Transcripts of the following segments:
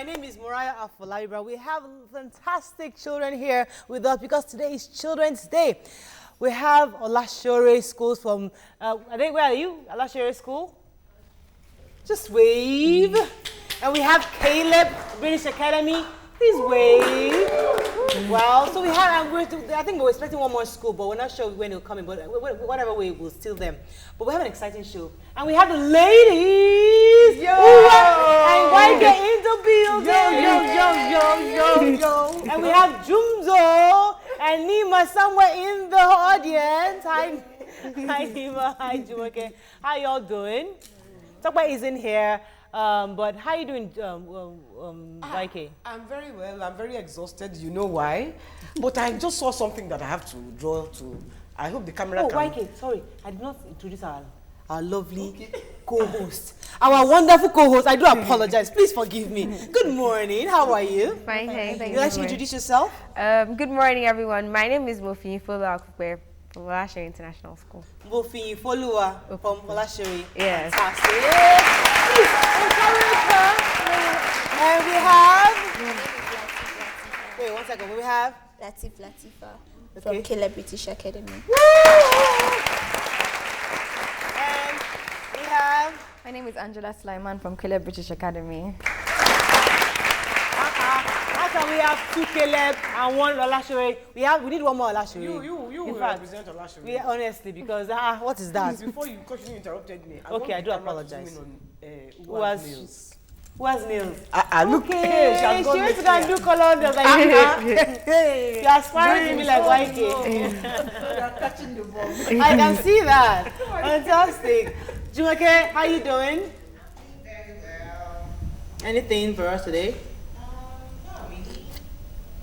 my name is Mariah Afolaibra. We have fantastic children here with us because today is Children's Day. We have Olashore schools from, I think, where are you? Olashore School? Just wave. And we have Caleb, British Academy. Please wave. Wow. So we have, I think we're expecting one more school, but we're not sure when it'll come in, but whatever way, we'll steal them. But we have an exciting show. And we have the ladies. Yo! And why get in the building? Yo. And we have Jumzo and Nima somewhere in the audience. Hi Nima. Hi Jumake. How y'all doing? Tokpa isn't here. But how are you doing, YK? I'm very well. I'm very exhausted. You know why? But I just saw something that I have to draw to. I hope the camera can... YK, sorry. I did not introduce our lovely co-host. Our wonderful co-host. I do apologize. Please forgive me. Good morning. How are you? Fine, thank you. Would you like to introduce yourself? Good morning, everyone. My name is Mofi Fola Akukwe from Olashore International School. Mofi Folua from Olashore. Yes. Fantastic. Please encourage her. And we have... Wait, 1 second. We have... Latifa from Caleb British Academy. Woo! And we have... My name is Angela Sulaiman from Caleb British Academy. How can we have two Caleb and one Olashore? We need one more Olashore. You will represent Olashore. Honestly, because what is that? Before you interrupted me. I do apologize. Who has nails? Who has nails? Look, okay, she went to go and do color nails like you are aspiring to be like YK. You are catching the ball. I can see that. Fantastic. Jumake, how you doing? Very well. Anything for us today?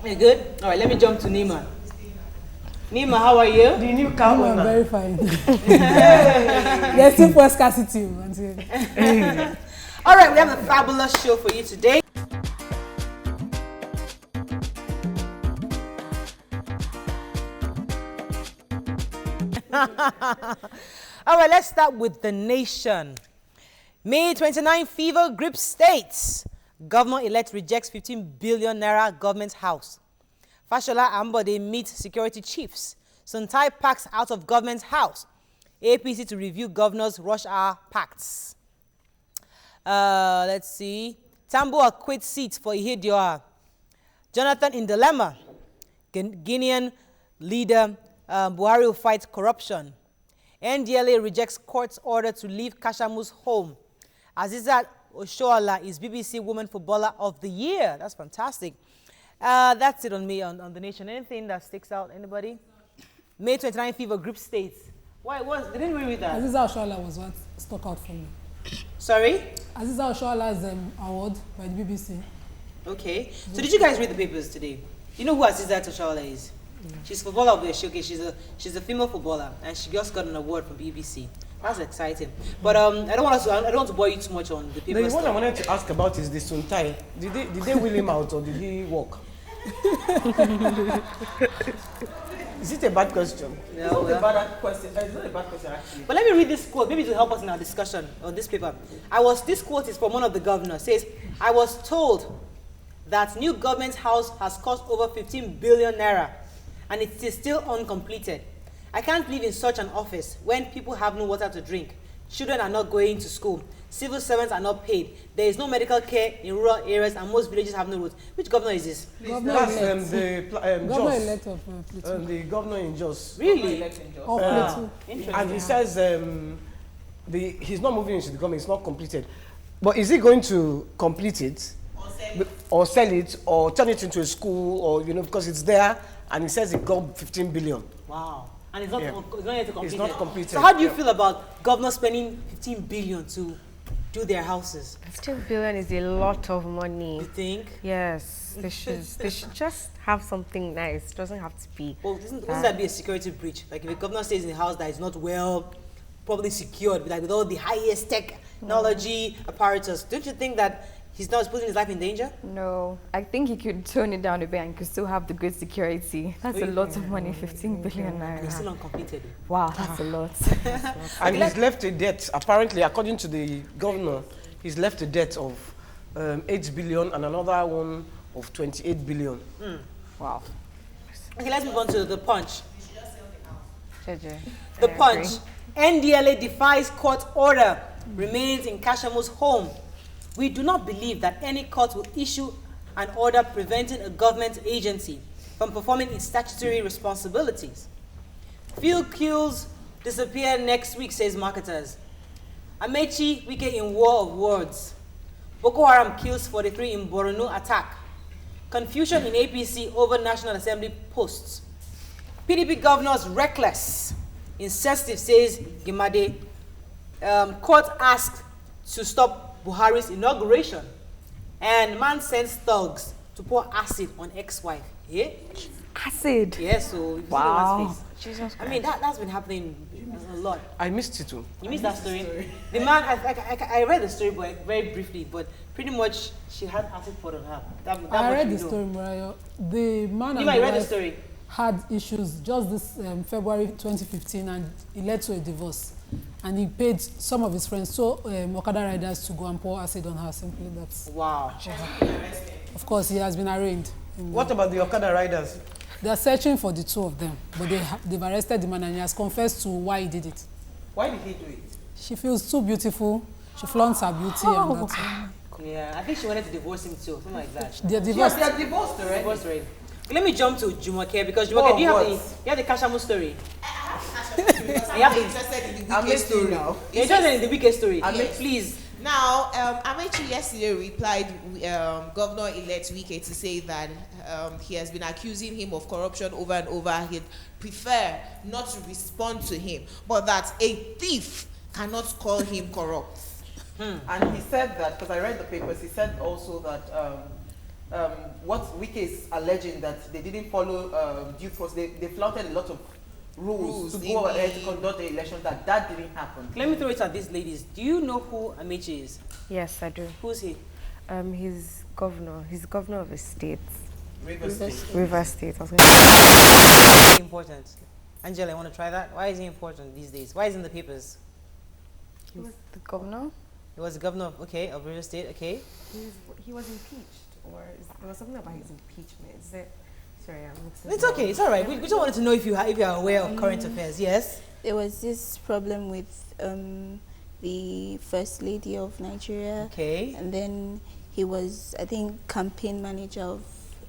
You good? All right, let me jump to Nima. Nima, how are you? The new cow I'm very fine. There's still for scarcity. All right, we have a fabulous show for you today. All right, let's start with the nation. May 29 fever grips states. Governor-elect rejects 15 billion naira government house. Fashola Ambode meets security chiefs. Suntai packs out of government house. APC to review governor's rush hour pacts. Let's see. Tambuwal quits seat for Ihedioha. Jonathan in dilemma. Guinean leader Buhari will fight corruption. NDLA rejects court's order to leave Kashamu's home. Azizat Oshoala is BBC Woman Footballer of the Year. That's fantastic. That's it on me, on the nation. Anything that sticks out? Anybody? May 29 fever group states. Why didn't we read that? Aziza Oshoala was what stuck out for me. Sorry? Aziza Oshoala's award by the BBC. Okay. So did you guys read the papers today? You know who Aziza Oshoala is? She's footballer of the year. Okay, she's a female footballer, and she just got an award from BBC. That's exciting. But I don't want to bore you too much on the papers. What I wanted to ask about is the Suntai. Did they wheel him out or did he walk? Is it a bad question? No, it's not a bad question. It's not a bad question actually. But let me read this quote. Maybe it will help us in our discussion on this paper. This quote is from one of the governors. It says, I was told that new government house has cost over 15 billion naira and it is still uncompleted. I can't live in such an office when people have no water to drink. Children are not going to school. Civil servants are not paid. There is no medical care in rural areas and most villages have no roads. Which governor is this? That's Governor-elect of Plateau. The governor in Jos. Really? Of Plateau. And he says he's not moving into the government, it's not completed. But is he going to complete it? Or sell it? Or turn it into a school? Or, because it's there and he says it got 15 billion. Wow. And it's not yet completed. It's not completed. So how do you feel about governors spending 15 billion to do their houses? 15 billion is a lot of money. You think? Yes. They should just have something nice. It doesn't have to be. Well, wouldn't that be a security breach? Like if a governor stays in a house that is not well, probably secured, like with all the highest technology apparatus, don't you think that he's not putting his life in danger? No, I think he could tone it down a bit and could still have the good security. That's a lot of money, 15 billion naira. And it's still uncompleted. Wow, that's a lot. And he's left a debt. Apparently, according to the governor, he's left a debt of 8 billion and another one of 28 billion. Wow. Okay, let's move on to the Punch. Jeje. The I Punch. agree. NDLA defies court order, remains in Kashamu's home. We do not believe that any court will issue an order preventing a government agency from performing its statutory responsibilities. Field queues disappear next week, says marketers. Amechi Wike in war of words. Boko Haram kills 43 in Borno attack. Confusion in APC over National Assembly posts. PDP governors reckless. Insensitive, says Gimade. Court asked to stop Buhari's inauguration. And man sends thugs to pour acid on ex-wife. Yeah? Acid. Yes, so you see the Wow. man's face. Jesus I mean, that's been happening a lot. I missed it too. You missed that story? The man, I read the story but very briefly, but pretty much she had acid poured on her. That I much read we the know. story, Mariah. The man You and might the read the wife story. had issues just this February 2015, and it led to a divorce. And he paid some of his friends, so Okada riders, to go and pour acid on her. Simply that's. Wow. Of course, he has been arraigned. What about the Okada riders? They are searching for the two of them, but they've arrested the man, and he has confessed to why he did it. Why did he do it? She feels too beautiful. She flaunts her beauty and that's all. Yeah, I think she wanted to divorce him too, something like that. They're divorced. Yes, they are divorced already. Divorce rate. Let me jump to Jumoke because Jumoke, do you have the Kashamu story? I'm not interested in the I'm weekend listening story. now. You're interested in the wicked story? Yes. Please. Now, Amechi yesterday replied Governor-elect Wike to say that he has been accusing him of corruption over and over. He'd prefer not to respond to him, but that a thief cannot call him corrupt. And he said that, because I read the papers, he said also that what Wike is alleging that they didn't follow due process, they flouted a lot of rules to go ahead to conduct the election, that didn't happen. Let me throw it at these ladies. Do you know who Amechi is? Yes, I do. Who's he? He's governor. He's governor of a state. River State. River State. I was gonna Why is he important? Angela, I want to try that. Why is he important these days? Why is he in the papers? He was the governor. He was the governor of, of River State, okay. He was impeached, or there was something about his impeachment. Is it? Sorry, I'm mixing. It's okay, it's all right. We just wanted to know if you are aware of current affairs. Yes? There was this problem with the First Lady of Nigeria. Okay. And then he was, I think, campaign manager of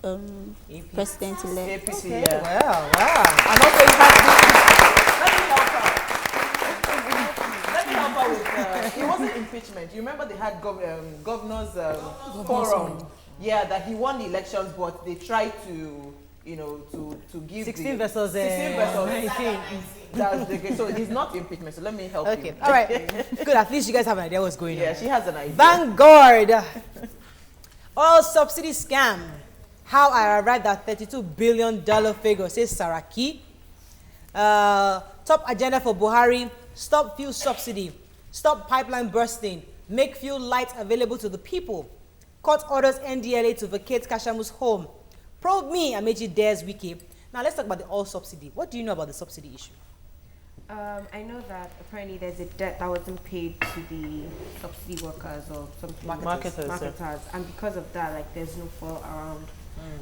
APC. President-elect. APC, Okay. yeah. Wow. And also he had let me help her with, it wasn't impeachment. You remember they had governor's forum. Yeah, that he won the elections, but they tried to, to give 16 versus 16 versus 19. That's the case. So he's not impeachment. So let me help you. Okay, all right. Good, at least you guys have an idea what's going on. Yeah, she has an idea. Vanguard. Oil subsidy scam. How I arrived at $32 billion figure, says Saraki. Top agenda for Buhari. Stop fuel subsidy. Stop pipeline bursting. Make fuel light available to the people. Court orders NDLA to vacate Kashamu's home. Probe me, Amechi dares Wike. Now let's talk about the oil subsidy. What do you know about the subsidy issue? I know that apparently there's a debt that wasn't paid to the subsidy workers or something. Marketers. And because of that, like, there's no fall around.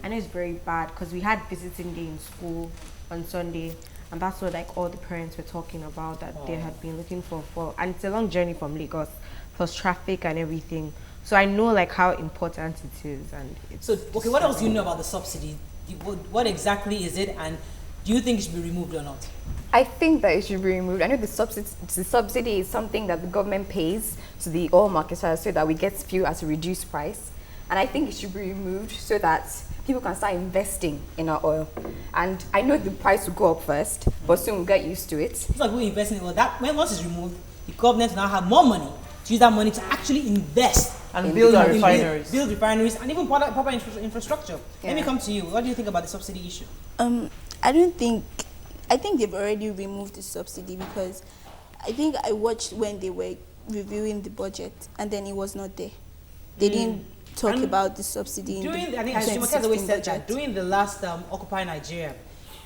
I know it's very bad because we had visiting day in school on Sunday, and that's what like all the parents were talking about, that they had been looking for fall. And it's a long journey from Lagos, plus traffic and everything. So I know like how important it is, and it's So, okay, what else do you know about the subsidy? What exactly is it, and do you think it should be removed or not? I think that it should be removed. I know the subsidy is something that the government pays to the oil marketers so that we get fuel at a reduced price. And I think it should be removed so that people can start investing in our oil. And I know the price will go up first, but soon we'll get used to it. It's like we invest in oil. Once it's removed, the government now have more money to use that money to actually invest And build our refineries. Build refineries and even proper infrastructure. Let me come to you. What do you think about the subsidy issue? I think they've already removed the subsidy, because I think I watched when they were reviewing the budget and then it was not there. They didn't talk about the subsidy in the I think as Jumoke always said that during the last Occupy Nigeria,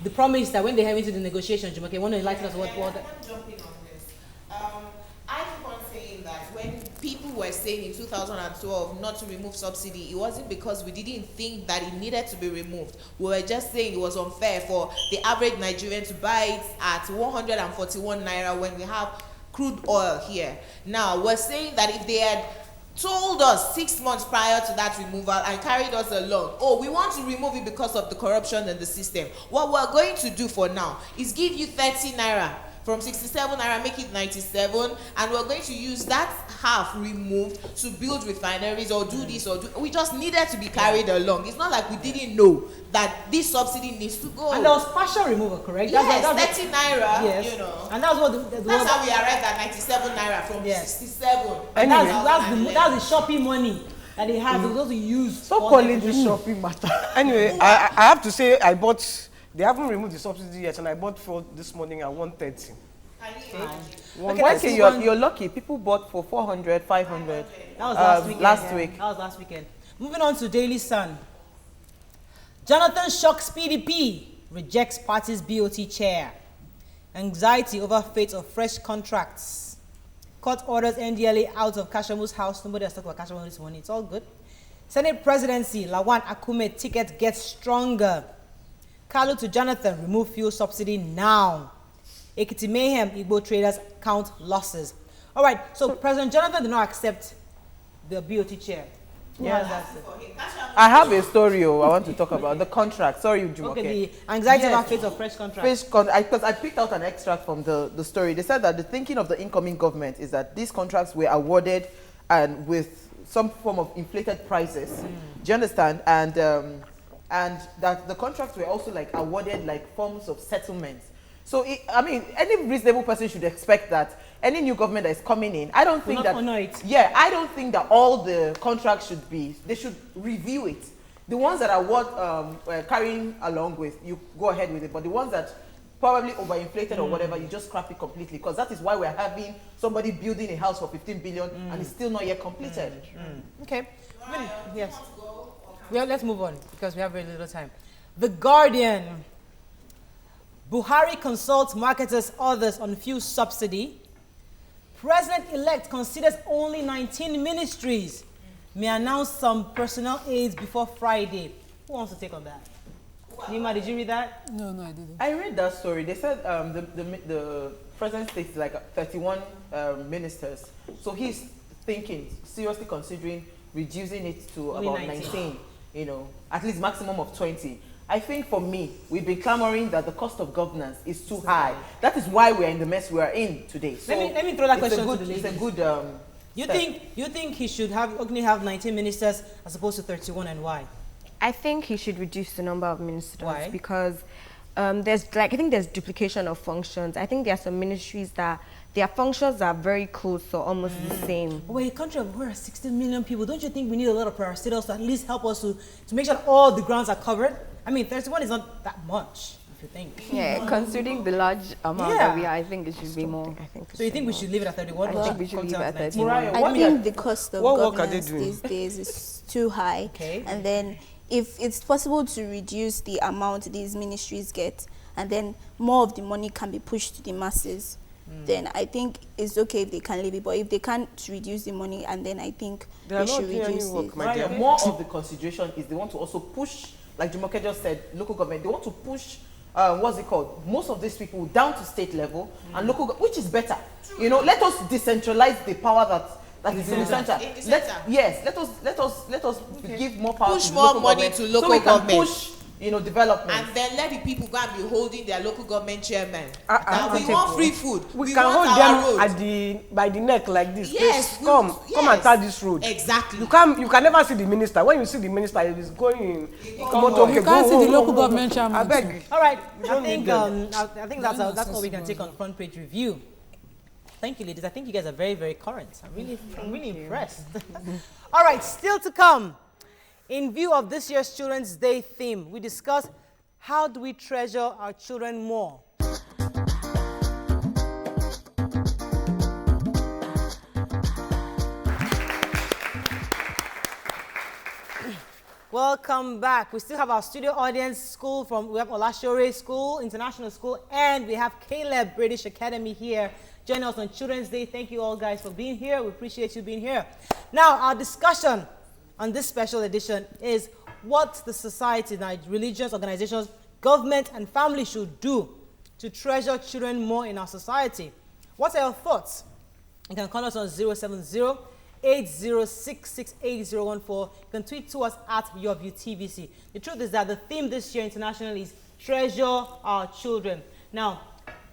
the promise that when they head into the negotiations, Jumoke, want to enlighten us what I want to jump in on this. I keep on saying that when people people were saying in 2012 not to remove subsidy, it wasn't because we didn't think that it needed to be removed. We were just saying it was unfair for the average Nigerian to buy it at 141 naira when we have crude oil here. Now, we're saying that if they had told us 6 months prior to that removal and carried us along, oh, we want to remove it because of the corruption in the system, what we're going to do for now is give you 30 naira. From 67 naira, make it 97, and we're going to use that half removed to build refineries or do this or do. We just needed to be carried along. It's not like we didn't know that this subsidy needs to go. And there was partial removal, correct? Yes, 30 naira, yes. you know. And that's what that's how we arrived at 97 naira from 67. And that's the shopping money that they have to use. Stop calling this shopping matter. Anyway, I have to say I bought. They haven't removed the subsidy yet, and I bought for this morning at 130. Okay, you're lucky. People bought for 400, 500. That was last weekend. Last week. That was last weekend. Moving on to Daily Sun. Jonathan shocks PDP, rejects party's BOT chair. Anxiety over fate of fresh contracts. Court orders NDLA out of Kashamu's house. Nobody has talked about Kashamu this morning. It's all good. Senate presidency, Lawan Akume ticket gets stronger. Kalu to Jonathan, remove fuel subsidy now. Ekiti mayhem, Igbo traders count losses. All right, so President Jonathan did not accept the BOT chair. Yeah. I have a story I want to talk about. The contract. Sorry, Jumoke. Okay, the anxiety about fate of fresh contracts. Because I picked out an extract from the story. They said that the thinking of the incoming government is that these contracts were awarded and with some form of inflated prices. Do you understand? And that the contracts were also like awarded like forms of settlements. So, I mean, any reasonable person should expect that any new government that is coming in, I don't think that... honor it. Yeah, I don't think that all the contracts should be... They should review it. The ones that are worth carrying along with, you go ahead with it. But the ones that probably overinflated or whatever, you just scrap it completely. Because that is why we're having somebody building a house for 15 billion and it's still not yet completed. Okay. Yes. Well, let's move on because we have very little time. The Guardian. Buhari consults marketers, others on fuel subsidy. President-elect considers only 19 ministries. May announce some personnel aids before Friday. Who wants to take on that? Nima, did you read that? No, I didn't. I read that story. They said the president states like 31 ministers. So he's thinking, seriously considering reducing it to only about 19, you know, at least maximum of 20. I think for me, we've been clamoring that the cost of governance is too high. That is why we're in the mess we are in today. So let me throw that question to the ladies. It's a good You think he should only have 19 ministers as opposed to 31, and why? I think he should reduce the number of ministers. Why? Because I think there's duplication of functions. I think there are some ministries that their functions are very close or almost the same. But we're a country of where 16 million people. Don't you think we need a lot of parastatals to at least help us to make sure all the grounds are covered? I mean, 31 is not that much, if you think. Yeah, considering the large amount that we are, I think it should be more. So you think we should leave it at 31? I think we should leave it at 31. I think the cost of governance these days is too high. Okay. And then if it's possible to reduce the amount these ministries get, and then more of the money can be pushed to the masses, then I think it's okay if they can leave it. But if they can't reduce the money, and then I think they should reduce it. More of the consideration is they want to also push, like Jumoke just said, local government. They want to push, what's it called? Most of these people down to state level and local, which is better. You know, let us decentralize the power that is in the center. Let us give more power push to more local money government to local so we can government. push, you know, development. And then let the people go and be holding their local government chairman. We We want free food. We can want hold our them by the neck like this. Yes, Please, come and tell this road. Exactly. You can never see the minister. When you see the minister, it is going. You can't see the local government chairman. I beg. All right. I think that's all we can take on front page review. Thank you, ladies. I think you guys are very, very current. I'm really impressed. All right, still to come. In view of this year's Children's Day theme, we discuss how do we treasure our children more. Welcome back. We still have our studio audience school we have Olashore School, International School, and we have Caleb British Academy here. Join us on Children's Day. Thank you all guys for being here. We appreciate you being here. Now, our discussion on this special edition is what the society, religious organizations, government, and family should do to treasure children more in our society. What are your thoughts? You can call us on 070-8066-8014. You can tweet to us at YourViewTVC. The truth is that the theme this year internationally is treasure our children. Now,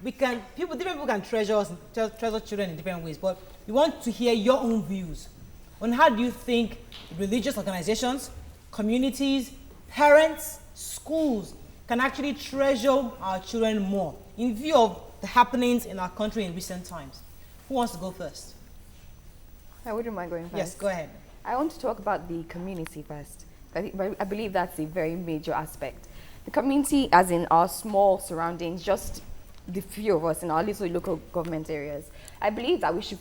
different people can treasure children in different ways, but we want to hear your own views on how do you think religious organizations, communities, parents, schools can actually treasure our children more in view of the happenings in our country in recent times. Who wants to go first? I wouldn't mind going first. Yes, go ahead. I want to talk about the community first. I believe that's a very major aspect. The community, as in our small surroundings, just the few of us in our little local government areas. I believe that we should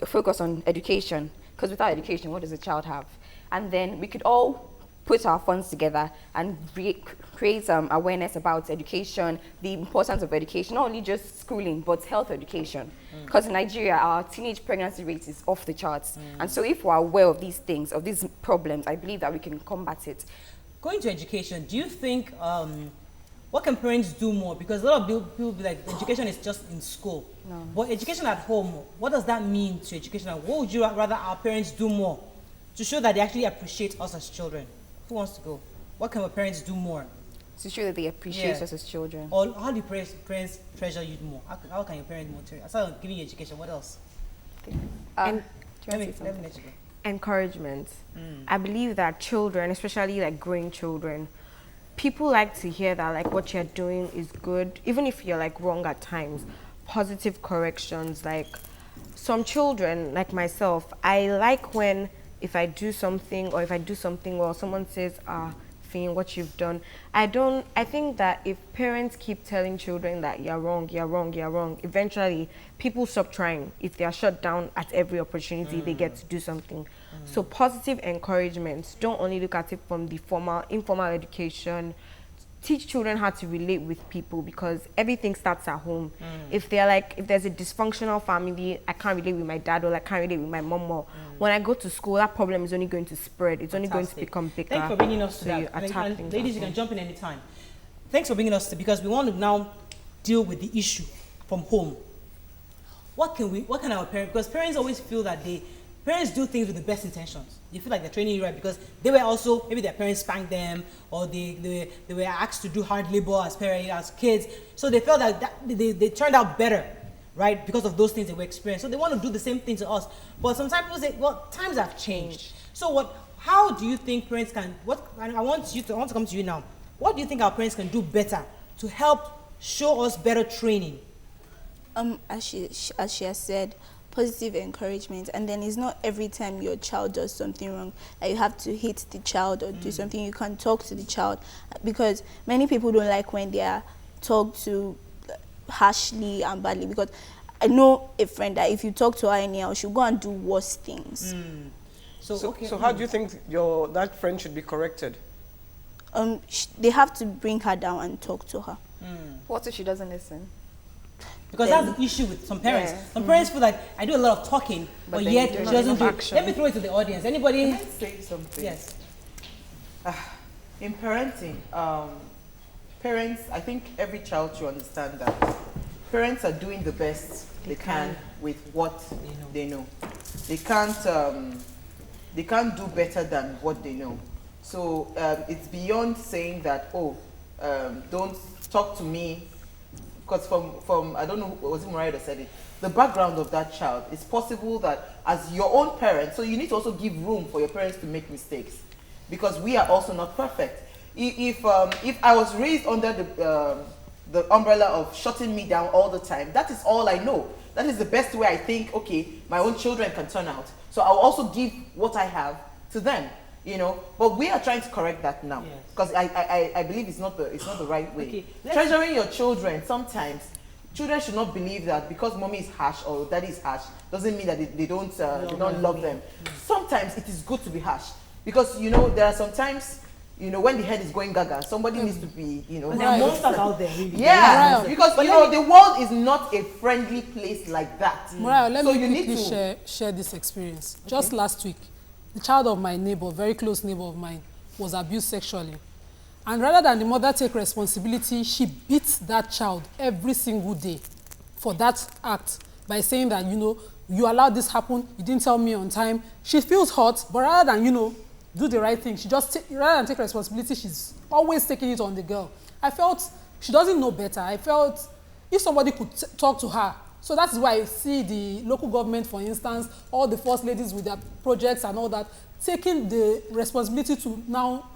focus on education, because without education, what does a child have? And then we could all put our funds together and create awareness about education, the importance of education, not only just schooling, but health education. Because in Nigeria, our teenage pregnancy rate is off the charts. And so if we're aware of these things, of these problems, I believe that we can combat it. Going to education, do you think, what can parents do more? Because a lot of people be like, education is just in school. No. But education at home, what does that mean to education? What would you rather our parents do more to show that they actually appreciate us as children? Who wants to go? What can our parents do more? To show that they appreciate us as children. Or how do parents treasure you more? How can your parents more treasure? Aside from giving you education, what else? Okay. And Let me let you go. encouragement. I believe that children, especially like growing children, people like to hear that like what you're doing is good, even if you're like wrong at times. Positive corrections. Like some children, like myself, I like when if I do something or if I do something well, someone says, Finn, what you've done. I think that if parents keep telling children that you're wrong, eventually people stop trying. If they are shut down at every opportunity, they get to do something. So positive encouragement, don't only look at it from the informal education. Teach children how to relate with people, because everything starts at home. If there's a dysfunctional family, I can't relate with my dad, or I can't relate with my mom, or when I go to school, that problem is only going to spread. It's only going to become bigger. Thanks for bringing us to that. And ladies, you can jump in anytime. Thanks for bringing us to, because we want to now deal with the issue from home. What can our parents, because parents always feel that parents do things with the best intentions. They feel like they're training you right because they were also, maybe their parents spanked them, or they were asked to do hard labor as parents, as kids. So they felt that they turned out better, right? Because of those things they were experiencing. So they want to do the same thing to us. But sometimes people say, well, times have changed. So how do you think parents can, I want to come to you now. What do you think our parents can do better to help show us better training? As she has said, positive encouragement, and then it's not every time your child does something wrong that you have to hit the child or do something. You can talk to the child, because many people don't like when they are talked to harshly and badly, because I know a friend that if you talk to her anyhow, she'll go and do worse things. So how do you think that friend should be corrected? They have to bring her down and talk to her. What if she doesn't listen? Because that's the issue with some parents. Yeah. Some parents feel like I do a lot of talking, but yet she doesn't do it. Let me throw it to the audience. Anybody? Can I say something? Yes. In parenting, parents, I think every child should understand that parents are doing the best they can with what they know. They can't do better than what they know. So it's beyond saying that, don't talk to me. Because from I don't know, was it Mariah that said it? The background of that child, it's possible that as your own parent, so you need to also give room for your parents to make mistakes, because we are also not perfect. If I was raised under the umbrella of shutting me down all the time, that is all I know. That is the best way I think, okay, my own children can turn out. So I'll also give what I have to them. But we are trying to correct that now, because I believe it's not the right way. Okay, treasuring your children, sometimes children should not believe that because mommy is harsh or daddy is harsh doesn't mean that they don't love them. Sometimes it is good to be harsh, because there are sometimes you know, when the head is going gaga, somebody needs to be, you know. There are monsters out there, really. Yeah, Right. because you know the world is not a friendly place like that. Mariah, let So me you need quickly to- share this experience. Just last week, the child of my neighbor, very close neighbor of mine, was abused sexually. And rather than the mother take responsibility, she beat that child every single day for that act by saying that, you know, you allowed this happen, you didn't tell me on time. She feels hurt, but rather than, you know, do the right thing, she just, rather than take responsibility, she's always taking it on the girl. I felt she doesn't know better. I felt if somebody could talk to her. So that's why I see the local government, for instance, all the first ladies with their projects and all that, taking the responsibility to now,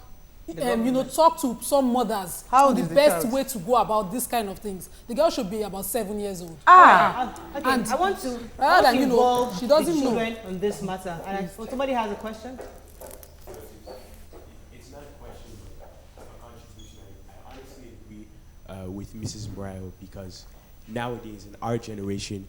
you know, talk to some mothers How on old the is the best child? way to go about this kind of things. The girl should be about 7 years old. Okay, And I want to rather than, you know, involve she doesn't the know. children on this matter. And somebody has a question? It's not a question, but a contribution. I honestly agree with Mrs. Morales because nowadays in our generation,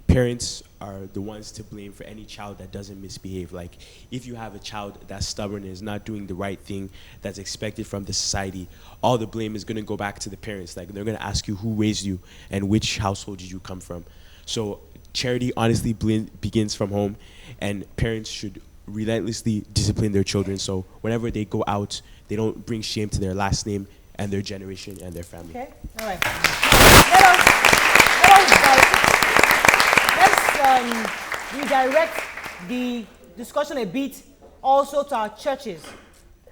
parents are the ones to blame for any child that doesn't misbehave. Like, if you have a child that's stubborn and is not doing the right thing that's expected from the society, all the blame is going to go back to the parents. Like, they're going to ask you who raised you and which household did you come from. So charity honestly begins from home, and parents should relentlessly discipline their children so whenever they go out, they don't bring shame to their last name and their generation and their family. Okay, all right. Let's redirect the discussion a bit also to our churches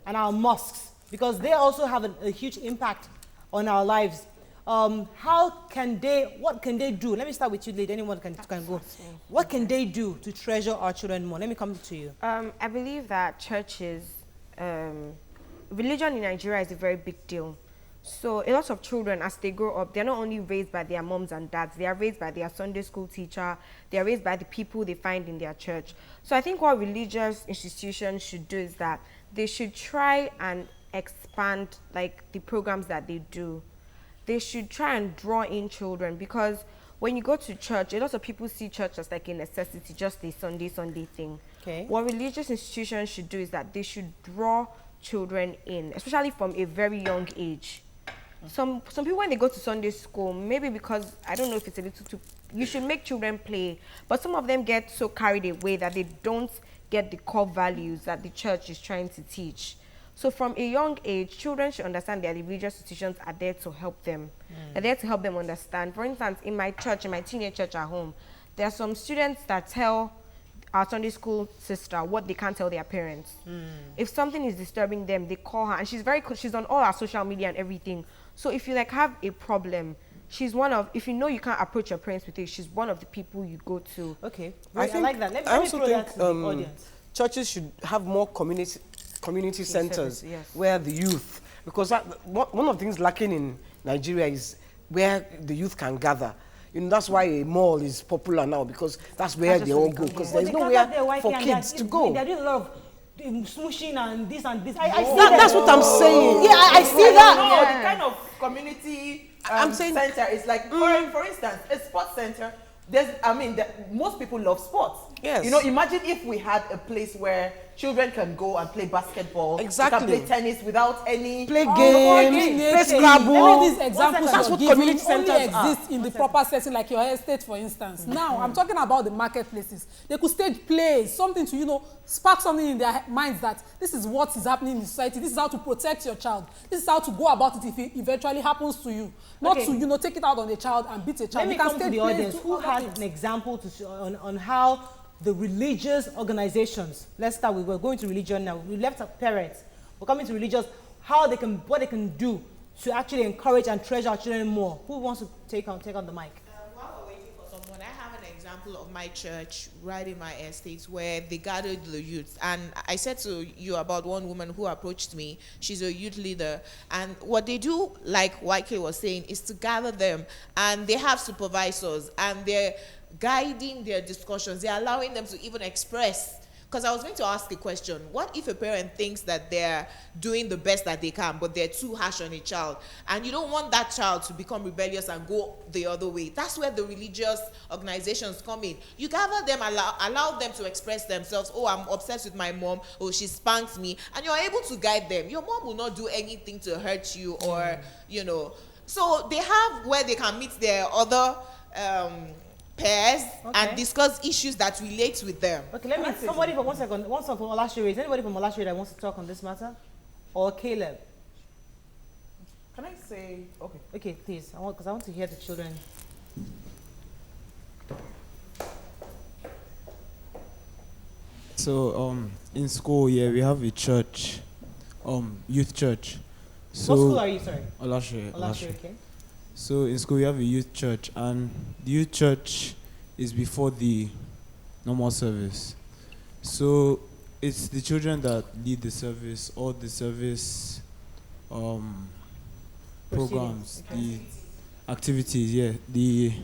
and our mosques, because they also have a huge impact on our lives. What can they do? Let me start with you, lady. Anyone can go. What can they do to treasure our children more? Let me come to you. I believe that churches, religion in Nigeria is a very big deal. So a lot of children, as they grow up, they're not only raised by their moms and dads, they are raised by their Sunday school teacher, they are raised by the people they find in their church. So I think what religious institutions should do is that they should try and expand like the programs that they do. They should try and draw in children, because when you go to church, a lot of people see church as like a necessity, just a Sunday thing. Okay. What religious institutions should do is that they should draw children in, especially from a very young age. Some people, when they go to Sunday school, maybe because, I don't know if it's a little too, you should make children play, but some of them get so carried away that they don't get the core values that the church is trying to teach. So from a young age, children should understand that the religious institutions are there to help them. They're there to help them understand. For instance, in my church, in my teenage church at home, there are some students that tell our Sunday school sister what they can't tell their parents. If something is disturbing them, they call her, and she's very cool. She's on all our social media and everything. So if you like have a problem, she's one of, if you know you can't approach your parents with it, she's one of the people you go to. Okay, I right, I think- like that. Let me also throw that think to the audience. churches should have more community centers yes. where the youth, because one of the things lacking in Nigeria is where the youth can gather. You know, that's why a mall is popular now, because that's where they all go, because there's nowhere for kids to go. They're doing a lot of smooshing and this and this. I see That's what I'm saying. Yeah, I see that. No, the kind of community I'm saying- center is like, for instance, a sports center. Most people love sports. Yes. You know, imagine if we had a place where children can go and play basketball, Exactly. they can play tennis without any... Play games, Coordinated. play Scrabble. All these examples That's you're what giving community only centers are. exist in the proper setting, like your estate, for instance. Now, I'm talking about the marketplaces. They could stage plays, something to, you know, spark something in their minds that this is what is happening in society. This is how to protect your child. This is how to go about it if it eventually happens to you. Not Okay. to, you know, take it out on a child and beat a child. Let me You can come to stage the plays, audience. do Who other has things. an example on how the religious organizations, let's start with, we're going to religion now. We left our parents. We're coming to religious. What they can do to actually encourage and treasure our children more. Who wants to take on the mic? While we're waiting for someone, I have an example of my church right in my estate where they gathered the youth. And I said to you about one woman who approached me. She's a youth leader. And what they do, like YK was saying, is to gather them. And they have supervisors. And they're guiding their discussions. They're allowing them to even express Because I was going to ask a question. What if a parent thinks that they're doing the best that they can, but they're too harsh on a child, and you don't want that child to become rebellious and go the other way? That's where the religious organizations come in. You gather them, allow them to express themselves. Oh, I'm obsessed with my mom. Oh, she spanked me. And you're able to guide them. Your mom will not do anything to hurt you or, you know. So they have where they can meet their other peers and discuss issues that relate with them. Okay, let me, somebody from, one second, one second from Olashore. Is anybody from Olashore that wants to talk on this matter? Or Caleb? Can I say, okay. Okay, please, because I want to hear the children. So, in school, yeah, we have a church, youth church. So, What school are you, sorry? Olashore. Olashore, okay. So in school we have a youth church, and the youth church is before the normal service. So it's the children that lead the service, all the service programs, the activities, yeah, the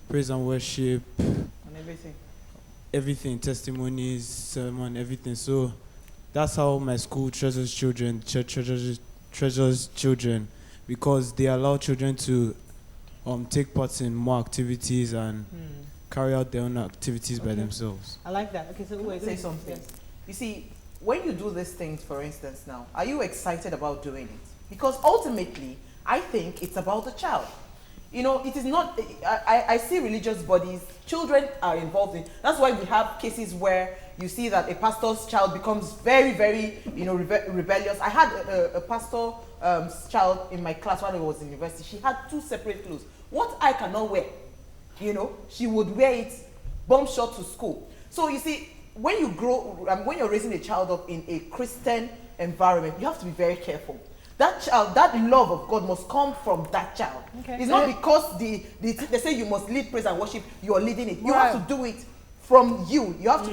praise and worship, And everything, testimonies, sermon, everything. So that's how my school treasures children, treasures children, because they allow children to take part in more activities and carry out their own activities by themselves. I like that. Okay, so wait, say something. Yes. You see, when you do these things, for instance, now, are you excited about doing it? Because ultimately, I think it's about the child. You know, it is not, I see religious bodies, children are involved in, that's why we have cases where you see that a pastor's child becomes very, very, you know, rebellious. I had a pastor's child in my class when I was in university. She had 2 separate clothes. What I cannot wear, you know, she would wear it bomb shot to school. So you see, when you grow, when you're raising a child up in a Christian environment, you have to be very careful. That child, that love of God must come from that child. Okay. It's not because they say you must lead praise and worship, you're leading it. You have to do it from you. You have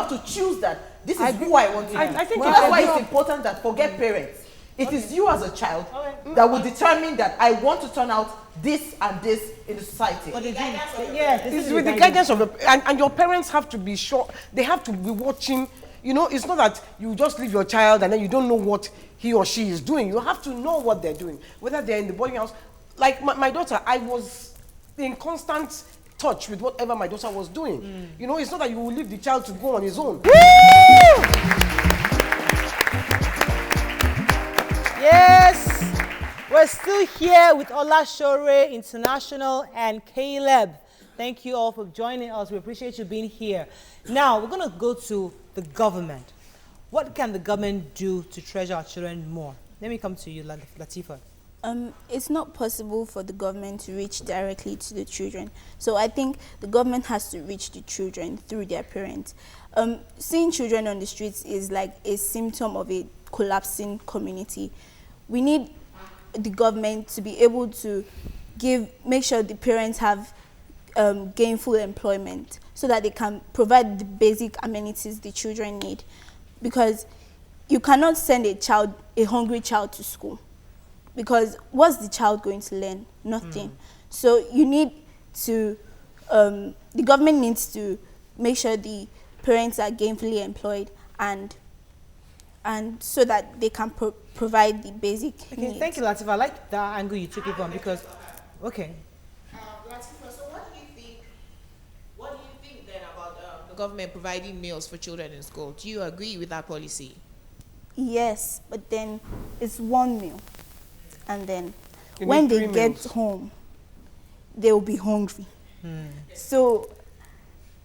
to choose that this is who I want to be. I think that's why it's important that forget parents. It is you as a child that will determine that I want to turn out this and this in the society. But it's with the guidance of the and your parents have to be sure, they have to be watching. You know, it's not that you just leave your child and then you don't know what he or she is doing. You have to know what they're doing, whether they're in the boarding house. Like my daughter, I was in constant touch with whatever my daughter was doing. You know, it's not that you will leave the child to go on his own. Yes, we're still here with Olashore International and Caleb. Thank you all for joining us. We appreciate you being here. Now, we're going to go to the government. What can the government do to treasure our children more? Let me come to you, Latifa. It's not possible for the government to reach directly to the children. So I think the government has to reach the children through their parents. Seeing children on the streets is like a symptom of a collapsing community. We need the government to be able to make sure the parents have gainful employment so that they can provide the basic amenities the children need. Because you cannot send a hungry child to school. Because what's the child going to learn? Nothing. So you need to, the government needs to make sure the parents are gainfully employed and so that they can provide the basic needs. Thank you, Latifa. I like that angle you took it from because, Latifa, so what do you think then about the government providing meals for children in school? Do you agree with that policy? Yes, but then it's one meal. And then when they get home, they will be hungry. So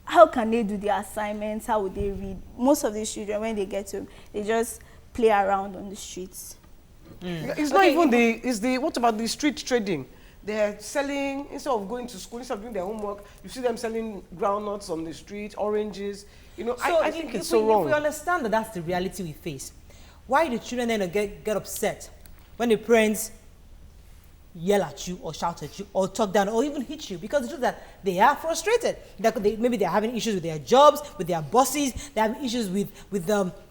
how can they do their assignments? How would they read? Most of these children, when they get home, they just play around on the streets. It's not even what about the street trading? They're selling, instead of going to school, instead of doing their homework, you see them selling groundnuts on the street, oranges. You know, so I think it's so wrong. If we understand that that's the reality we face, why do children then get upset when the parents yell at you or shout at you or talk down or even hit you? Because it's just that they are frustrated. Maybe they're having issues with their jobs, with their bosses, they're having issues with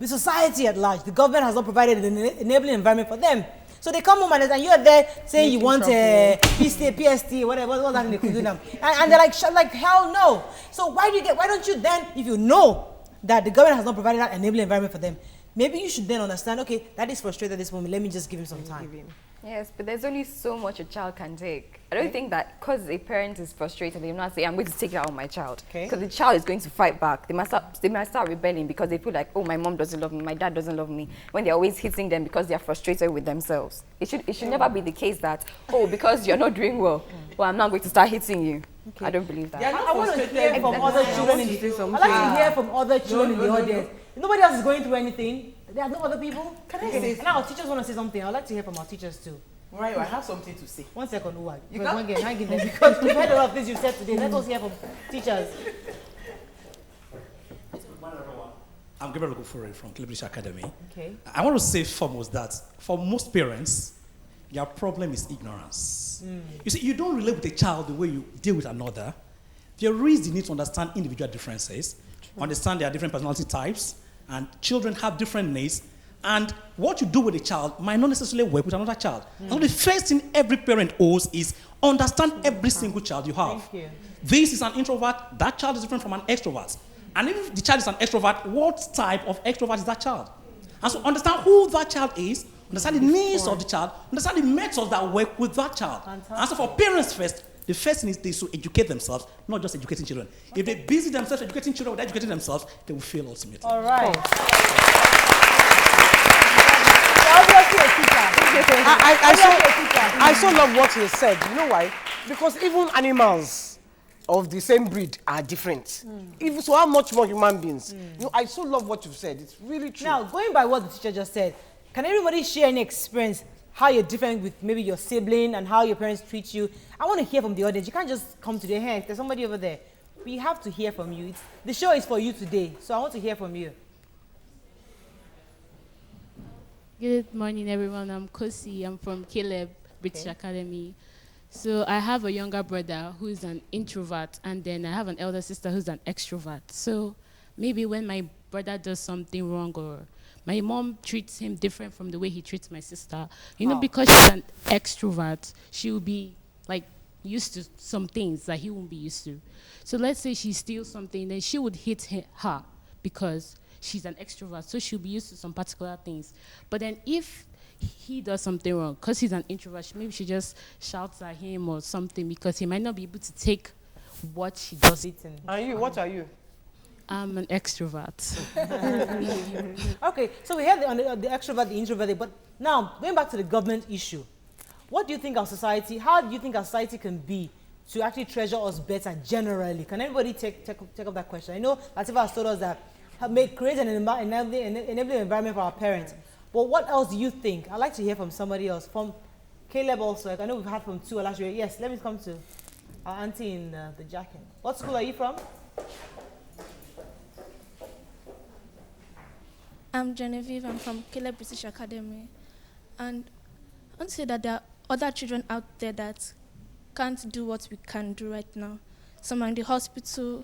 society at large. The government has not provided an enabling environment for them. So they come home and you're there saying you want PST, whatever, all that they could do now. And they're like hell no. So why don't you then, if you know that the government has not provided that enabling environment for them, maybe you should then understand, okay, that is frustrated at this moment, let me just give him some time. Yes, but there's only so much a child can take. I don't think that because a parent is frustrated, they will not say, I'm going to take it out on my child. Because the child is going to fight back. They might start rebelling because they feel like, oh, my mom doesn't love me, my dad doesn't love me, when they're always hitting them because they're frustrated with themselves. It should never be the case that, oh, because you're not doing well, I'm not going to start hitting you. I don't believe that. I want to hear from other children. I'd like to hear from other children in the audience. Nobody else is going through anything. There are no other people. Can I say? Now, our teachers want to say something. I'd like to hear from our teachers too. Right, I have something to say. 1 second, who are You can't get hang in there because we've heard a lot of things you said today. Let us hear from teachers. I'm Gabriel Ogufore from British Academy. Okay. I want to say foremost that for most parents, their problem is ignorance. You see, you don't relate with a child the way you deal with another. There is the need to understand individual differences, understand their different personality types, and children have different needs. And what you do with a child might not necessarily work with another child. And the first thing every parent owes is understand every single child you have. Thank you. This is an introvert, that child is different from an extrovert. And if the child is an extrovert, what type of extrovert is that child? And so understand who that child is, understand the needs of the child, understand the methods that work with that child. Fantastic. And so for parents first, the first thing is they should educate themselves, not just educating children. If they busy themselves educating children without educating themselves, they will fail ultimately. All right. Obviously a teacher. I so love what he said. You know why? Because even animals of the same breed are different. Even so, how much more human beings? You know, I so love what you've said. It's really true. Now, going by what the teacher just said, can everybody share any experience how you're different with maybe your sibling and how your parents treat you? I want to hear from the audience. You can't just come to the hand. There's somebody over there. We have to hear from you. The show is for you today, so I want to hear from you. Good morning, everyone. I'm Kosi. I'm from Caleb British Academy. So I have a younger brother who's an introvert, and then I have an elder sister who's an extrovert. So maybe when my brother does something wrong or my mom treats him different from the way he treats my sister, you know, because she's an extrovert, she will be like used to some things that he won't be used to. So let's say she steals something, then she would hit her because she's an extrovert, so she'll be used to some particular things. But then if he does something wrong, because he's an introvert, maybe she just shouts at him or something because he might not be able to take what she does. And you, what are you? I'm an extrovert. Okay, so we have the extrovert, the introvert, but now going back to the government issue, what do you think our society, how do you think our society can be to actually treasure us better generally? Can anybody take up that question? I know Latifa has told us that create an enabling environment for our parents. But what else do you think? I'd like to hear from somebody else. From Caleb also. I know we've had from two Olashore. Yes, let me come to our auntie in the jacket. What school are you from? I'm Genevieve. I'm from Caleb British Academy. And I want to say that there are other children out there that can't do what we can do right now. Some are in the hospital.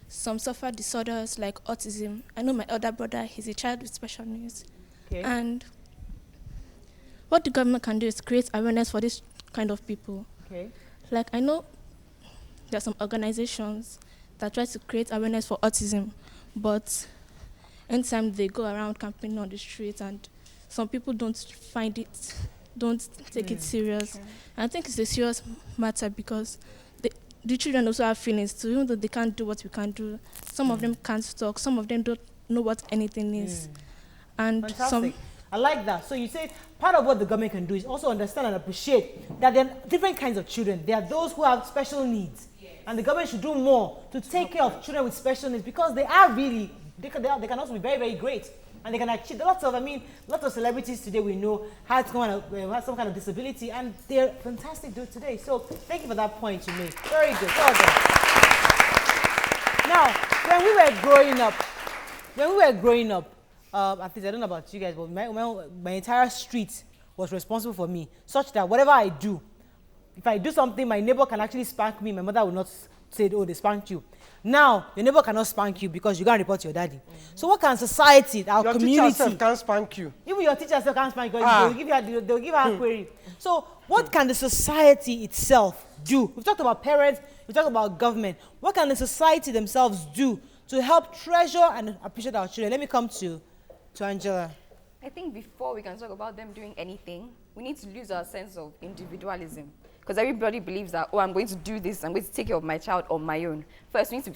Some suffer disorders like autism. I know my elder brother, he's a child with special needs. Okay. And what the government can do is create awareness for this kind of people. Okay. Like, I know there are some organizations that try to create awareness for autism, but anytime they go around campaigning on the street and some people don't take it serious. Okay. And I think it's a serious matter because the children also have feelings too, even though they can't do what we can do. Some of them can't talk, some of them don't know what anything is. And fantastic. I like that. So you say part of what the government can do is also understand and appreciate that there are different kinds of children. There are those who have special needs. Yes. And the government should do more to take care of children with special needs because they are really, they can also be very, very great. And they can achieve lots of celebrities today we know have some kind of disability, and they're fantastic today. So thank you for that point you made. Very good. Well done. Now, when we were growing up, at least I don't know about you guys, but my entire street was responsible for me, such that whatever I do, if I do something, my neighbor can actually spank me. My mother will not say, oh, they spanked you. Now, your neighbor cannot spank you because you can't report to your daddy. So what can society, our community... Your teacher can't spank you. Even your teacher can't spank you. They'll give her a query. So what can the society itself do? We've talked about parents, we've talked about government. What can the society themselves do to help treasure and appreciate our children? Let me come to Angela. I think before we can talk about them doing anything, we need to lose our sense of individualism. Because everybody believes that, oh, I'm going to do this, I'm going to take care of my child on my own. First, we need to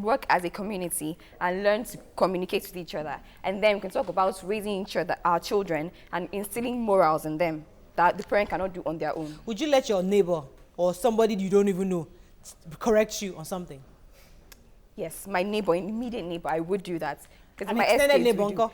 work as a community and learn to communicate with each other. And then we can talk about raising our children and instilling morals in them that the parent cannot do on their own. Would you let your neighbor or somebody you don't even know correct you on something? Yes, my neighbor, immediate neighbor, I would do that. Because An my extended estate, neighbor, we do. uncle?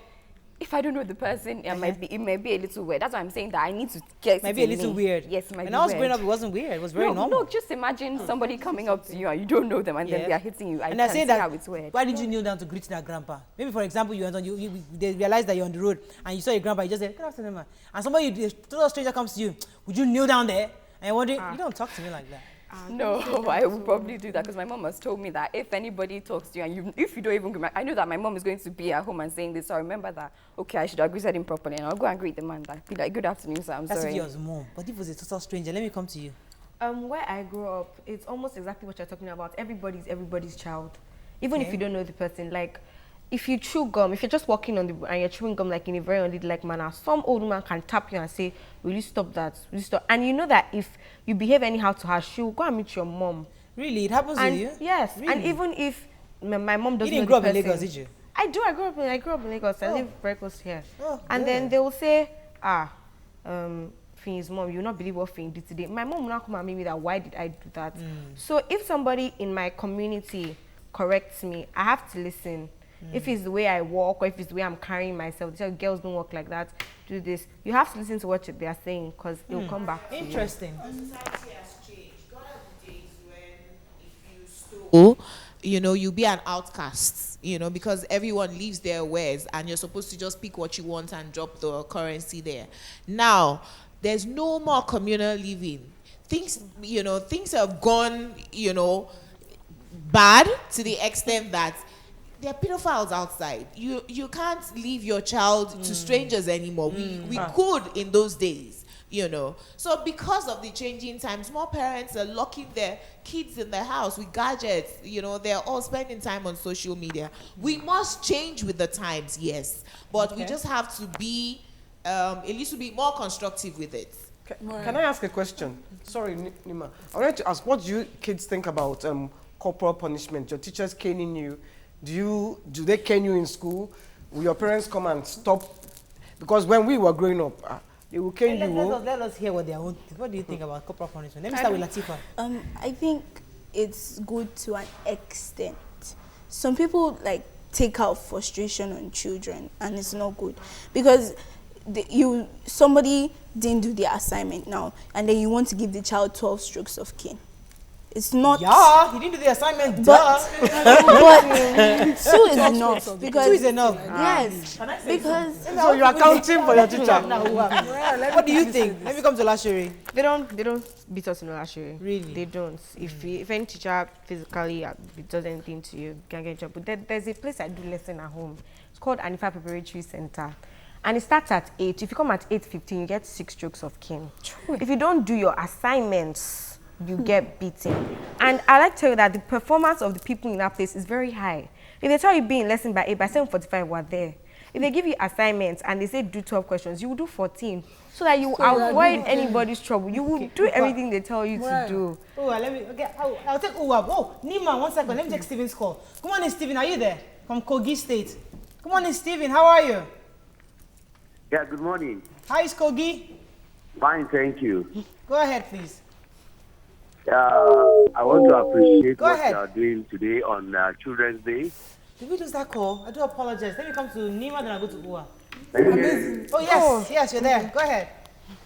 If I don't know the person, it may be a little weird. That's why I'm saying that I need to get Might be a little weird. Yes, it might When be I was weird. growing up, it wasn't weird. It was very normal. No, just imagine somebody coming up to you and you don't know them and then they are hitting you. I And I can say see that, how it's weird. why did you kneel down to greet their grandpa? Maybe, for example, they realized that you're on the road and you saw your grandpa, you just said, good afternoon, man. And somebody, a total stranger comes to you, would you kneel down there? And you're wondering, you don't talk to me like that. No, I would probably do that because my mom has told me that if anybody talks to you and if you don't even greet, I know that my mom is going to be at home and saying this, so I remember that, okay, I should have greeted him properly and I'll go and greet the man. That be like, good afternoon, sir, I'm That's sorry. if you're his mom. But if it was a total stranger, let me come to you. Where I grew up, it's almost exactly what you're talking about. Everybody's everybody's child. Even if Okay. you don't know the person, like, if you chew gum, if you're just walking on and you're chewing gum like in a very unladylike manner, some old woman can tap you and say, will you stop that? Will you stop? And you know that if you behave anyhow to her, she'll go and meet your mom. Really? It happens And to you? yes. Really? And even if my mom doesn't You didn't know grow the up in person, Lagos, did you? I do. I grew up in Lagos. I live very close here. Oh, And then good. they will say, Finn's mom, you will not believe what Finn did today. My mom will not come and meet me that, why did I do that? So if somebody in my community corrects me, I have to listen. If it's the way I walk or if it's the way I'm carrying myself, they say, girls don't walk like that, do this. You have to listen to what they are saying because it will come back to you. Interesting. Society has changed. Gone are the days when if you stole, you know, you'll be an outcast, you know, because everyone leaves their wares and you're supposed to just pick what you want and drop the currency there. Now, there's no more communal living. Things, you know, things have gone, you know, bad to the extent that there are pedophiles outside. You can't leave your child to strangers anymore. We could in those days, you know. So because of the changing times, more parents are locking their kids in the house with gadgets. You know, they're all spending time on social media. We must change with the times, yes, but we just have to be a little bit more constructive with it. Can I ask a question? Sorry, Nima. I wanted to ask, what do you kids think about corporal punishment? Your teachers caning you. Do they cane you in school? Will your parents come and stop? Because when we were growing up, they will cane you. Let us hear what they are. What do you think about corporal punishment? Let me start with Latifa. I think it's good to an extent. Some people like take out frustration on children, and it's not good because somebody didn't do their assignment now, and then you want to give the child 12 strokes of cane. It's not. Yeah, he didn't do the assignment. But 2 is enough because 2 is enough. Yes, because So you are counting for your teacher. What do you think? Let me come to Olashore. They don't beat us in Olashore. Really? They don't. If any teacher physically does anything to you, you can get in trouble. There's a place I do lesson at home. It's called Anifa Preparatory Center. And it starts at 8. If you come at 8:15, you get 6 strokes of cane. If you don't do your assignments, you get beaten. And I like to tell you that the performance of the people in that place is very high. If they tell you be in lesson by 8, by 7:45, we're there. If they give you assignments and they say do 12 questions, you will do 14 so that you avoid anybody's trouble. You will do everything they tell you to do. Oh, I'll take Uwab. Oh, Nima, 1 second. Let me take Stephen's call. Good morning, Stephen. Are you there? From Kogi State. Good morning, Stephen. How are you? Yeah, good morning. How is Kogi? Fine, thank you. Go ahead, please. I want to appreciate Go what ahead. you are doing today on Children's Day. Did we lose that call? I do apologize. Let me come to Nima, then I'll go to Uwa. Amazing. Oh, yes. Yes, you're there. Go ahead.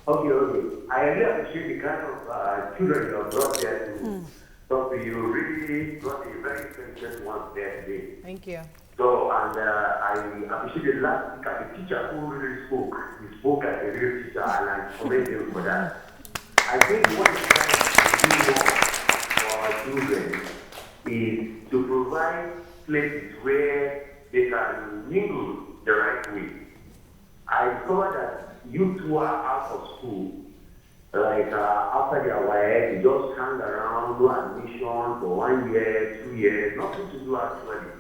Okay. I really appreciate the kind of children you have brought there to talk to you. Really got a very sensitive one there today. Thank you. So, and I appreciate the last week as a teacher who really spoke. He spoke as a real teacher, and I commend him for that. I think what is trying to do more for our children is to provide places where they can mingle the right way. I discovered that youth who are out of school, like after their YS, they just hang around no admission for 1 year, 2 years, nothing to do actually.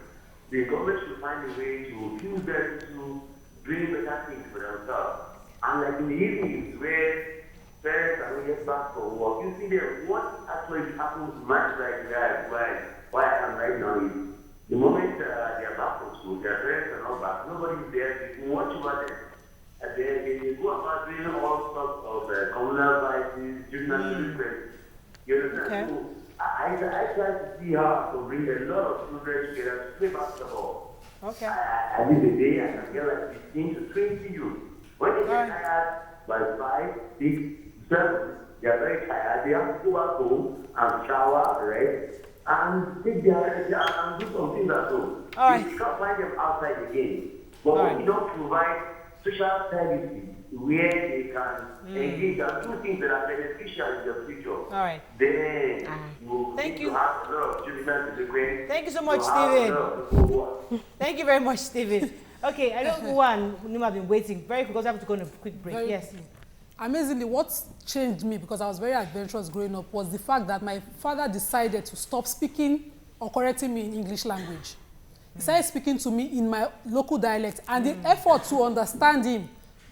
The government should find a way to fuse them to doing better things for themselves. And like in the evenings where parents are going to get back from work, you see them, what actually happens much like that, why I am right now is the moment they are back from school, their parents are not back, nobody is there to watch over them. And they go about doing all sorts of communal vices, juvenile delinquency. You understand? So I try to see how to bring a lot of children together to play basketball. Okay. I did a day and I get like 15 to 20 youth. When they get tired by 5, 6, 7, they are very tired. They have to go back home and shower, rest, and take their and do something at home. All right. You can't find them outside again. But when you don't provide social services where they can engage and do things that are beneficial in the future, all right, then you thank need you. to have a lot of juvenile delinquents. Thank you so much, to have a lot of people Stephen. Thank you very much, Stephen. Okay, I know one who have been waiting very quick because I have to go on a quick break. Very yes. quickly. Amazingly, what changed me, because I was very adventurous growing up, was the fact that my father decided to stop speaking or correcting me in English language. He started speaking to me in my local dialect, and the effort to understand him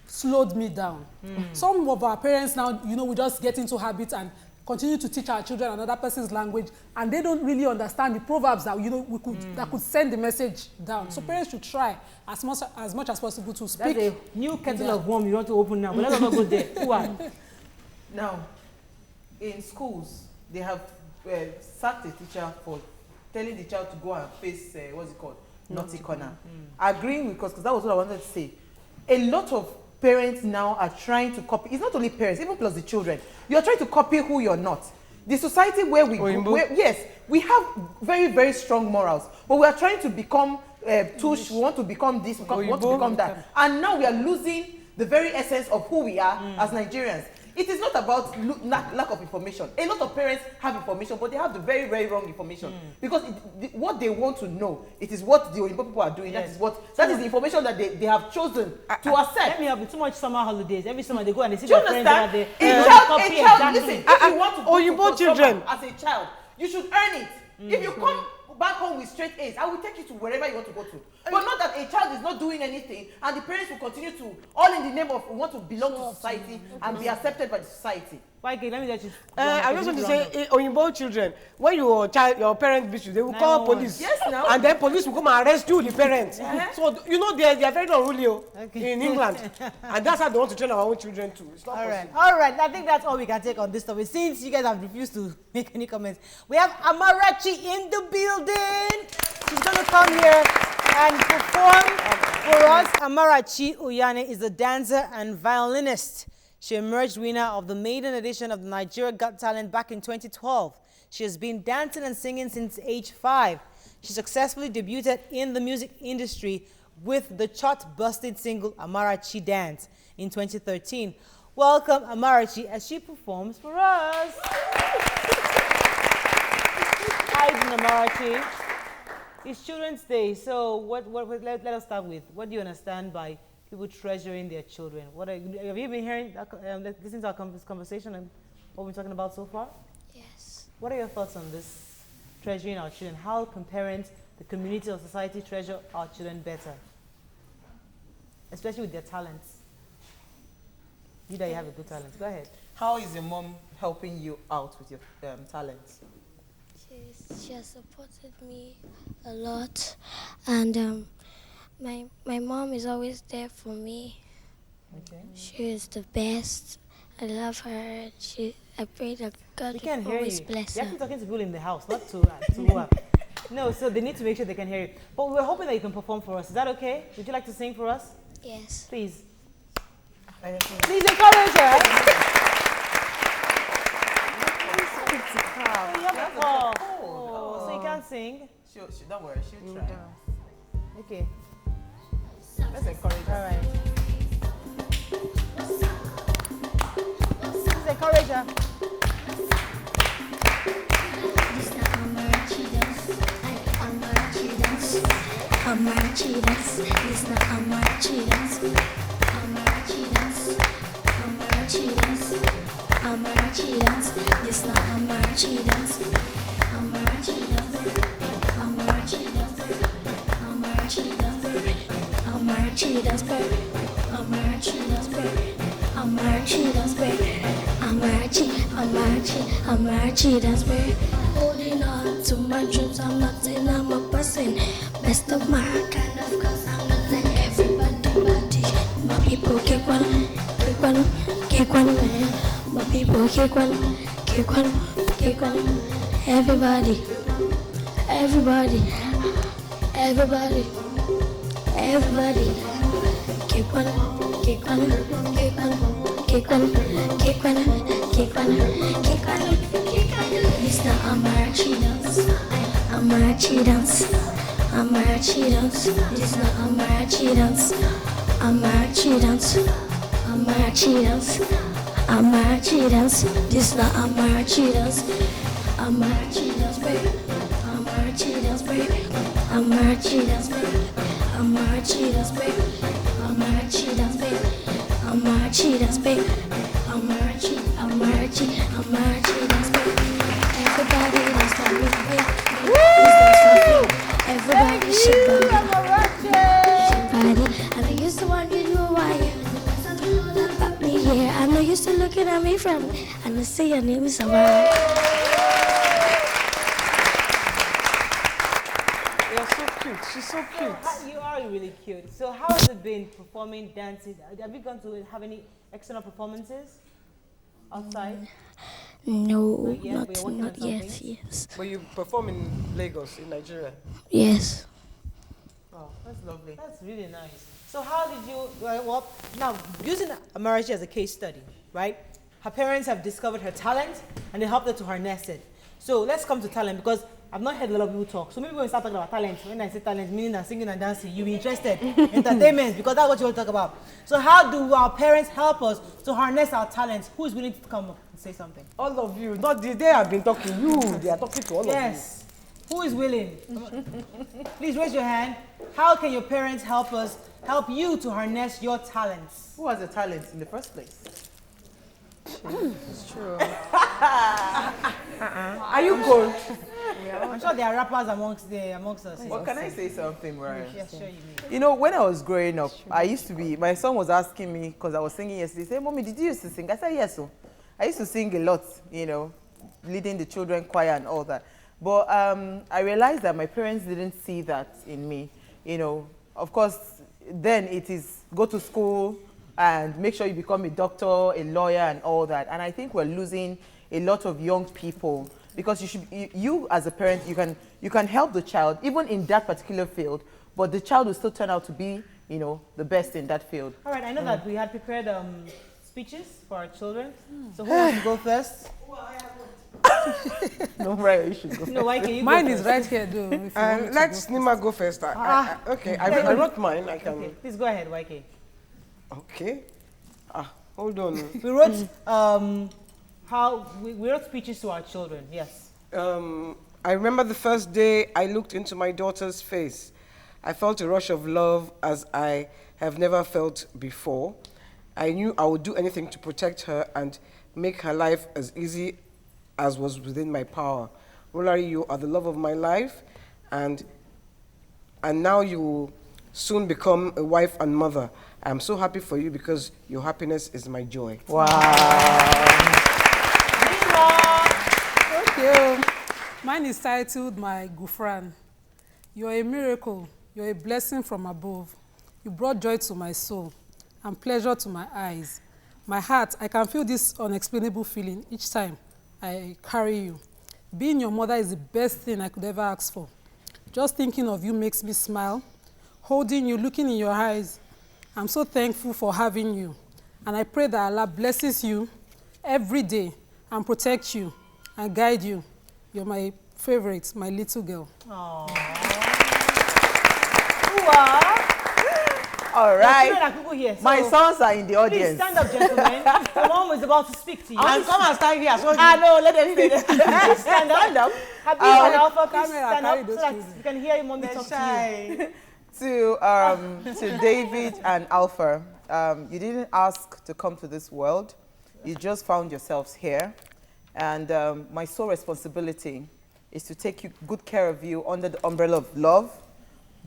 slowed me down. Some of our parents now, we just get into habits and continue to teach our children another person's language, and they don't really understand the proverbs that that could send the message down. So parents should try as much as possible to speak. That's a new kettle of worm you want to open now, but let's not go there. Who are? Now, in schools, they have sacked a teacher for telling the child to go and face, what's it called? Naughty corner. Agreeing with us, because that was what I wanted to say. A lot of parents now are trying to copy. It's not only parents, even plus the children. You're trying to copy who you're not. The society where we yes, we have very, very strong morals, but we are trying to become tush, we want to become this, we want to become that. And now we are losing the very essence of who we are as Nigerians. It is not about lack of information. A lot of parents have information, but they have the very, very wrong information. Because what they want to know, it is what the Oyibo people are doing. Yes. That is the information that they have chosen to accept. Let me help you. Too much summer holidays. Every summer they go and they see Do you their friends over understand? there. A child, listen, if you want to go to children as a child, you should earn it. If you come back home with straight A's, I will take you to wherever you want to go to. But not that a child is not doing anything and the parents will continue to, all in the name of want to belong to society and be accepted by the society. Let me let you. I just want to say, Oyinbo children, when your parents beat you, they will call police. Yes, now. And then police will come and arrest you, the parents. So, they are very unruly in England. And that's how they want to train our own children too. It's not possible. All right. I think that's all we can take on this topic. Since you guys have refused to make any comments, we have Amarachi in the building. She's going to come here and perform for us. Amarachi Uyane is a dancer and violinist. She emerged winner of the maiden edition of the Nigeria Got Talent back in 2012. She has been dancing and singing since age 5. She successfully debuted in the music industry with the chart-busting single Amarachi Dance in 2013. Welcome Amarachi as she performs for us. Hi, Amarachi. It's Children's Day, so let us start with, what do you understand by people treasuring their children? Have you been hearing, listening to our conversation and what we're talking about so far? Yes. What are your thoughts on this, treasuring our children? How can parents, the community or society treasure our children better? Especially with their talents. You that you have a good talent. Go ahead. How is your mom helping you out with your talents? She has supported me a lot, and my mom is always there for me. Okay. She is the best. I love her. I pray that God will always bless her. You're actually talking to people in the house, not to No, so they need to make sure they can hear you. But we're hoping that you can perform for us. Is that okay? Would you like to sing for us? Yes. Please. Please encourage her. So you can't sing? Don't worry, she'll try. Okay. Let's encourage her. All right. Please encourage her. This is Amarachi Dance. Amarachi Dance. Amarachi Dance. This is Amarachi Dance. Amarachi Dance. Amarachi Dance. Amarachi dance. This not Amarachi dance. Amarachi dance. Amarachi dance. Amarachi dance. Amarachi dance. Amarachi dance. Amarachi dance. Amarachi dance. Holding on to my dreams, I'm nothing, I'm a person. Best of my kind of cause I'm not like everybody. My people kick one, man. My people kick one. Everybody, everybody, everybody, everybody. Kick one. It's the Amarachi dance. Amarachi dance. Amarachi dance. It's the Amarachi dance. Amarachi dance. Amarachi dance. Amarachi dance. This the Amarachi dance. Amarachi dance, baby. Amarachi dance, baby. Amarachi dance, baby. Amarachi dance, baby. Amarachi dance, baby. Amarachi dance, baby. Amarachi dance, baby. Everybody dance for me, baby. Everybody shake body. And I used to wonder you why you about me here. I know you still looking at me from, and I say your name is Amarachi. You're so cute. She's so cute. You are really cute. So how has it been performing, dancing? Have you gone to have any external performances outside? No, Not not yet, yes. But you perform in Lagos, in Nigeria? Yes. Oh, that's lovely. That's really nice. So how did you, well, now, using Amarachi as a case study, right? Her parents have discovered her talent and they helped her to harness it. So let's come to talent, because I've not heard a lot of people talk. So maybe when we start talking about talent, when I say talent, meaning that singing and dancing, you'll be interested. Entertainment, because that's what you want to talk about. So how do our parents help us to harness our talents? Who is willing to come up and say something? All of you. Not they have been talking. They are talking to all of you. Yes. Who is willing? Please raise your hand. How can your parents help you to harness your talents? Who has a talent in the first place? It's true. Are you cold? I'm sure there are rappers amongst us. Well, can I say something, right? Yes, sure you may. You know, when I was growing up, I used to be, my son was asking me, because I was singing yesterday, he said, Mommy, did you used to sing? I said, yes. So I used to sing a lot, you know, leading the children choir and all that. But I realized that my parents didn't see that in me. You know, of course, then it is go to school and make sure you become a doctor, a lawyer, and all that. And I think we're losing a lot of young people, because you as a parent, you can help the child even in that particular field, but the child will still turn out to be, you know, the best in that field. All right, I know that we had prepared speeches for our children. So who wants to go first? No, right, you should go. No, why can you Mine go is first? right here, though. if you want me to Let go Nima go first. Okay, I wrote mine. I can. Okay, please go ahead, YK. Okay. Hold on. We wrote we wrote speeches to our children. Yes. I remember the first day I looked into my daughter's face. I felt a rush of love as I have never felt before. I knew I would do anything to protect her and make her life as easy as was within my power. Rolari, you are the love of my life, and now you will soon become a wife and mother. I'm so happy for you because your happiness is my joy. Wow. Thank you. Mine is titled My Gufran. You're a miracle. You're a blessing from above. You brought joy to my soul and pleasure to my eyes. My heart, I can feel this unexplainable feeling each time I carry you. Being your mother is the best thing I could ever ask for. Just thinking of you makes me smile. Holding you, looking in your eyes, I'm so thankful for having you. And I pray that Allah blesses you every day and protects you and guide you. You're my favorite, my little girl. Aww. All right. Here, my sons are in the audience. Please stand up, gentlemen. The mom is about to speak to you. And come and stand here. So no, let them stay there. Please stand up. Habib and Alpha, please stand up so that you can hear your mom talk to you. To David and Alpha, you didn't ask to come to this world. You just found yourselves here. And my sole responsibility is to take good care of you under the umbrella of love,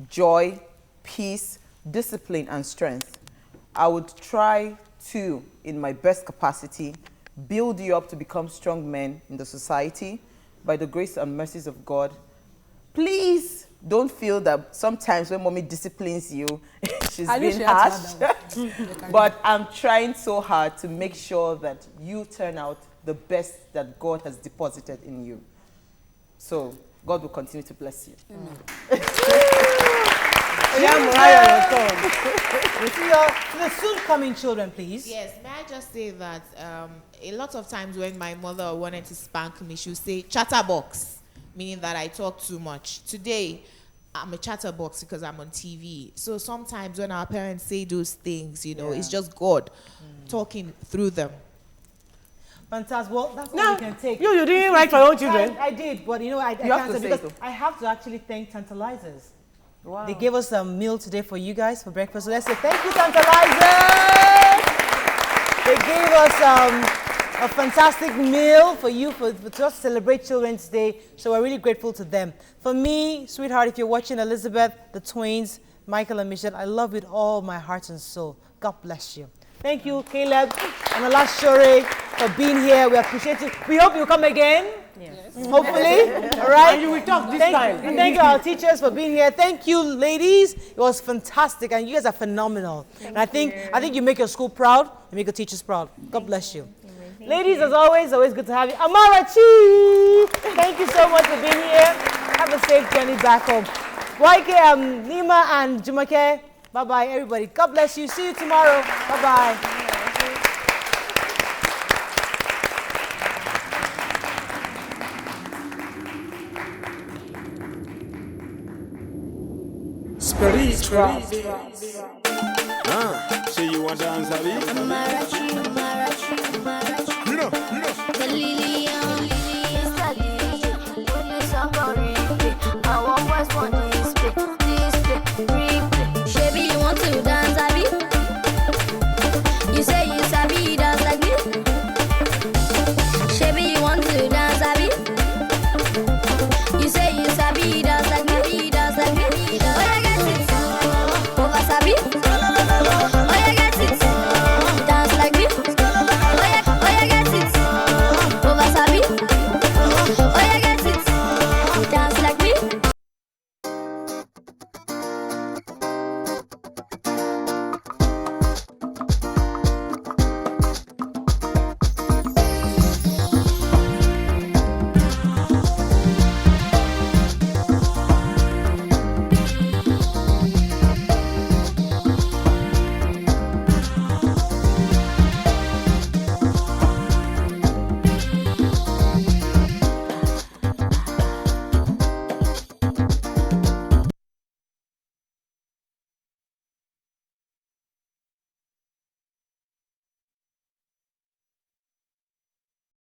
joy, peace, discipline, and strength. I would try to, in my best capacity, build you up to become strong men in the society by the grace and mercies of God. Please don't feel that sometimes when mommy disciplines you, she's being harsh. But I'm trying so hard to make sure that you turn out the best that God has deposited in you. So God will continue to bless you. The soon coming children, please. Yes, may I just say that a lot of times when my mother wanted to spank me, she would say chatterbox, meaning that I talk too much. Today, I'm a chatterbox because I'm on TV. So sometimes when our parents say those things, you know, it's just God talking through them. Fantastic. Well, that's all we can take. You didn't write for your own children. I did, but you know, I can't say because I have to actually thank Tantalizers. Wow. They gave us a meal today for you guys for breakfast. So let's say thank you, Tantalizers. They gave us a fantastic meal for you for just to celebrate Children's Day. So we're really grateful to them. For me, sweetheart, if you're watching, Elizabeth, the twins, Michael and Michelle, I love with all my heart and soul. God bless you. Thank you, Caleb and Olashore, for being here. We appreciate it. We hope you come again. Yes. Hopefully. All right. And you will talk this time. And thank you, our teachers, for being here. Thank you, ladies. It was fantastic, and you guys are phenomenal. And I think you make your school proud. You make your teachers proud. God bless you. Ladies, as always good to have you. Amarachi, thank you so much for being here. Have a safe journey back home. YK, Nima and Jumake, bye-bye, everybody. God bless you. See you tomorrow. Bye-bye. Spiritual. So you want to dance, Abby?